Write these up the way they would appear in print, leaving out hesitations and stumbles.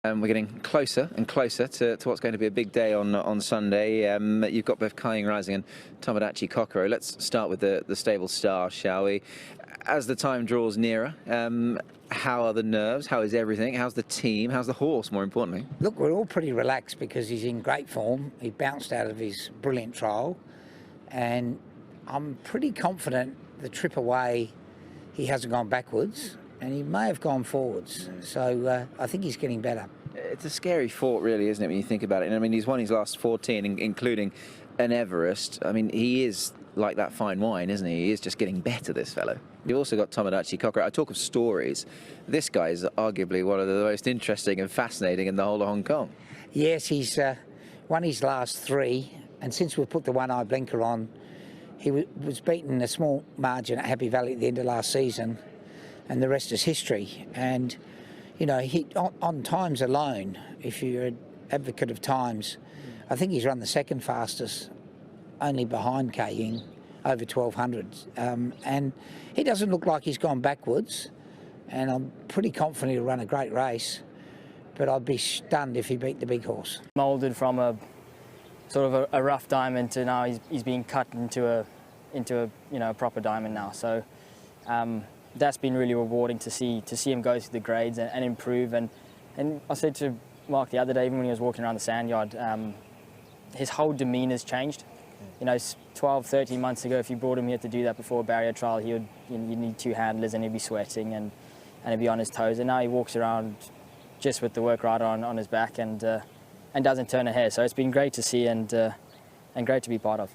We're getting closer and closer to what's going to be a big day on Sunday. You've got both嘉應Rising and Tomodachi-Kokoro. Let's start with the stable star, shall we? As the time draws nearer, how are the nerves? How is everything? How's the team? How's the horse, more importantly? Look, we're all pretty relaxed because he's in great form. He bounced out of his brilliant trial, and I'm pretty confident the trip away he hasn't gone backwards, and he may have gone forwards. So I think he's getting better. It's a scary thought, really, isn't it, when you think about it? And I mean, he's won his last 14, including an Everest. I mean, he is like that fine wine, isn't he? He is just getting better, this fellow. You've also got Tomodachi-Kokoro. I talk of stories. This guy is arguably one of the most interesting and fascinating in the whole of Hong Kong. Yes, he's won his last 3, and since we've put the one-eye blinker on, he was beaten in a small margin at Happy Valley at the end of last season, and the rest is history. And, you know, he on times alone, if you're an advocate of times, I think he's run the second fastest, only behind嘉應, over 1200. And he doesn't look like he's gone backwards, and I'm pretty confident he'll run a great race, but I'd be stunned if he beat the big horse. Moulded from a sort of a rough diamond to now he's being cut into a you know, a proper diamond now. So that's been really rewarding to see him go through the grades and improve. And I said to Mark the other day, even when he was walking around the sand yard, his whole demeanour's changed. You know, 12, 13 months ago, if you brought him here to do that before a barrier trial, you'd need 2 handlers and he'd be sweating and he'd be on his toes. And now he walks around just with the work rider on his back and doesn't turn a hair. So it's been great to see and great to be part of.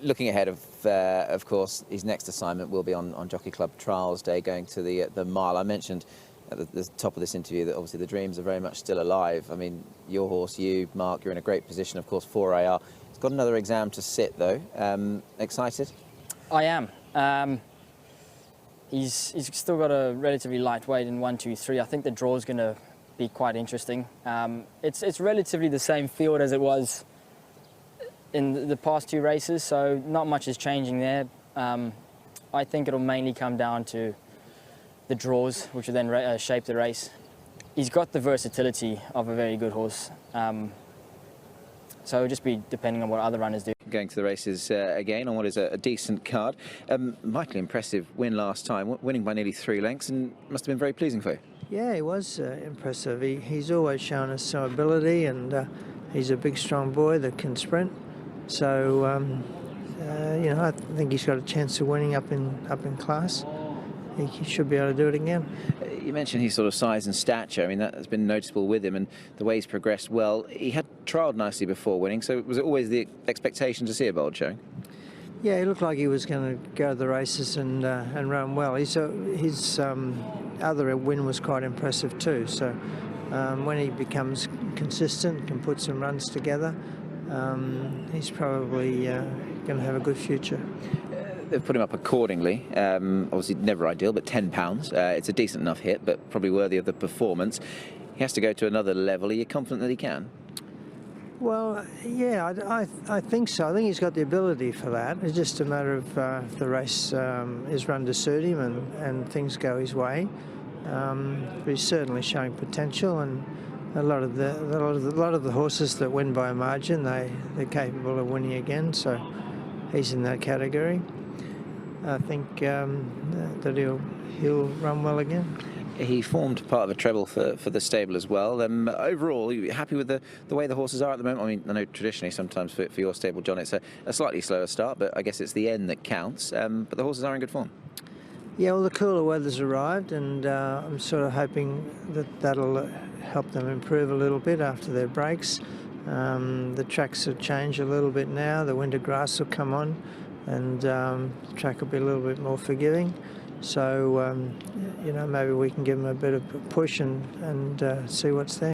Looking ahead, of course, his next assignment will be on Jockey Club Trials Day, going to the mile. I mentioned at the top of this interview that obviously the dreams are very much still alive. I mean, your horse, you, Mark, you're in a great position, of course, 4AR. He's got another exam to sit, though. Excited? I am. He's still got a relatively light weight in 1, 2, 3. I think the draw's going to be quite interesting. It's relatively the same field as it was in the past 2 races, so not much is changing there. I think it'll mainly come down to the draws, which will then shape the race. He's got the versatility of a very good horse, so it'll just be depending on what other runners do. Going to the races again on what is a decent card. Mightily impressive win last time, winning by nearly 3 lengths, and must have been very pleasing for you. Yeah, he was impressive. He's always shown us some ability, and he's a big, strong boy that can sprint. So, you know, I think he's got a chance of winning up in class. He should be able to do it again. You mentioned his sort of size and stature. I mean, that has been noticeable with him, and the way he's progressed well. He had trialled nicely before winning, so was it always the expectation to see a bold showing? Yeah, he looked like he was going to go to the races and run well. His other win was quite impressive too. So when he becomes consistent, can put some runs together, he's probably going to have a good future. They've put him up accordingly. Obviously never ideal, but £10. It's a decent enough hit, but probably worthy of the performance. He has to go to another level. Are you confident that he can? Well, yeah, I think so. I think he's got the ability for that. It's just a matter of if the race is run to suit him and things go his way. But he's certainly showing potential, and a lot of the horses that win by a margin, they're capable of winning again. So he's in that category. I think that he'll run well again. He formed part of a treble for the stable as well. Overall, are you happy with the way the horses are at the moment? I mean, I know traditionally sometimes for your stable, John, it's a slightly slower start, but I guess it's the end that counts. But the horses are in good form. Yeah, well, the cooler weather's arrived, and I'm sort of hoping that'll help them improve a little bit after their breaks. The tracks have changed a little bit now. The winter grass will come on, and the track will be a little bit more forgiving. So, you know, maybe we can give them a bit of a push and see what's there.